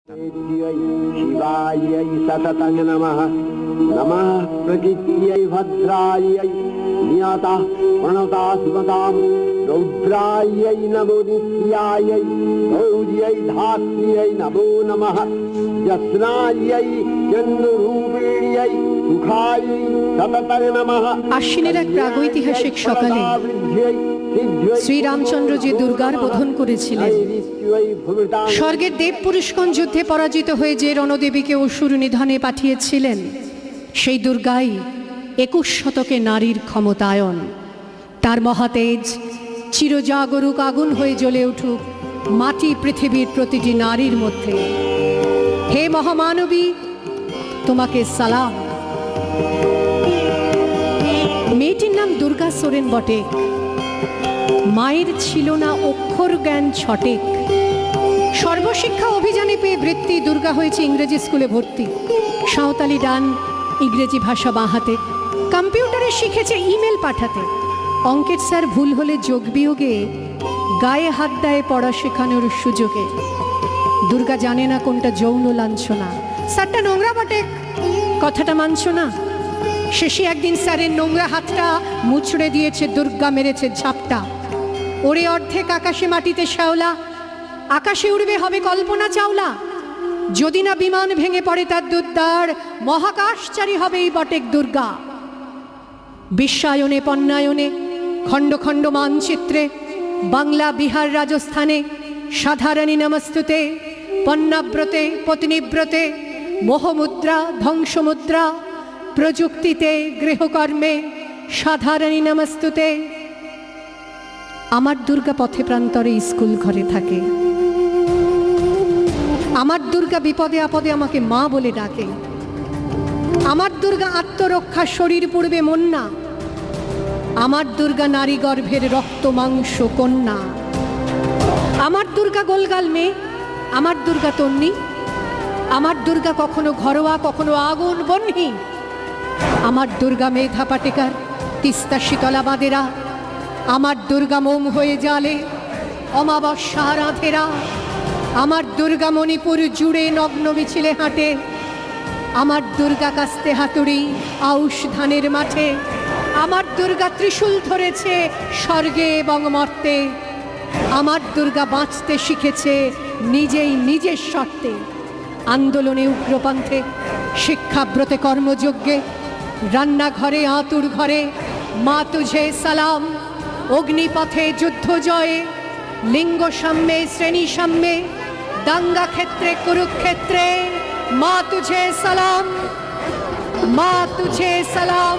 शिवायै सततं नमः। नमः प्रकृत्यै भद्रायै नियतः प्रणतास्मतां रौद्रायै नमो नित्यायै गौर्यै धात्र्यै नमो नमः। यस्नायै चन्द्ररूपिण्यै सुखायै सततं नमः। আশ্বিনের এক প্রাগৈতিহাসিক সকালে শ্রীরামচন্দ্র যে দুর্গার বোধন করেছিলেন, স্বর্গের দেব পুরুষগণ যুদ্ধে পরাজিত হয়ে যে রণদেবীকে অসুর নিধনে পাঠিয়েছিলেন, সেই দুর্গাই 21 শতকে নারীর ক্ষমতায়ন। তার মহাতেজ চিরজাগরুক আগুন হয়ে জ্বলে উঠুক মাটি পৃথিবীর প্রতিটি নারীর মধ্যে। হে মহামানবী, তোমাকে সালাম। মেয়েটির নাম দুর্গা সোরেন বটে। মায়ের ছিল না অক্ষর জ্ঞান ছটেক। সর্বশিক্ষা অভিযানে পেয়ে বৃত্তি দুর্গা হয়েছে ইংরেজি স্কুলে ভর্তি। সাঁওতালি ডান, ইংরেজি ভাষা বাঁ হাতে। কম্পিউটারে শিখেছে ইমেল পাঠাতে। অঙ্কের স্যার ভুল হলে যোগ বিয়োগে গায়ে হাত দেয় পড়া শেখানোর সুযোগে। দুর্গা জানে না কোনটা যৌন লাঞ্ছনা। স্যারটা নোংরা বটে, কথাটা মানছ না। শেষে একদিন স্যারের নোংরা হাতটা মুচড়ে দিয়েছে দুর্গা, মেরেছে ঝাপটা। ওরে অর্ধেক আকাশে মাটিতে শ্যাওলা, আকাশে উড়বে হবে কল্পনা চাওলা। যদি না বিমান ভেঙে পড়ে তার দুর্দার, মহাকাশচারী হবে এই বটেক দুর্গা। বিশ্বায়নে পণ্যায়নে খণ্ড খণ্ড মানচিত্রে বাংলা বিহার রাজস্থানে সাধারণী নমস্তুতে, পণ্যাব্রতে পত্নীব্রতে, মোহমুদ্রা ধ্বংসমুদ্রা, প্রযুক্তিতে গৃহকর্মে সাধারণী নমস্তুতে। আমার দুর্গা পথে প্রান্তরে স্কুল ঘরে থাকে। আমার দুর্গা বিপদে আপদে আমাকে মা বলে ডাকে। আমার দুর্গা আত্মরক্ষা, শরীর পূর্বে মন না। আমার দুর্গা নারী গর্ভের রক্ত মাংস কন্যা। আমার দুর্গা গোলগাল মেয়ে, আমার দুর্গা তন্নি। আমার দুর্গা কখনো ঘরোয়া, কখনো আগুন বহ্নি। আমার দুর্গা মেধা পাটেকার, তিস্তা শীতলা বাঁধেরা। আমার দুর্গা মোম হয়ে জালে অমাবস্যা রাধেরা। আমার দুর্গা মণিপুর জুড়ে নগ্ন মিছিলে হাঁটে। আমার দুর্গা কাস্তে হাতুড়ি আউশ ধানের মাঠে। আমার দুর্গা ত্রিশূল ধরেছে স্বর্গে এবং মর্তে। আমার দুর্গা বাঁচতে শিখেছে নিজেই নিজের শর্তে। আন্দোলনে উগ্রপন্থে, শিক্ষাব্রতে কর্মযজ্ঞে, রান্নাঘরে আতুর ঘরে মা তুঝে সালাম। অগ্নিপথে যুদ্ধ জয়ে, লিঙ্গ সাম্যে শ্রেণী সাম্যে, দাঙ্গা ক্ষেত্রে কুরুক্ষেত্রে মা তুঝে সালাম, মা তুঝে সালাম।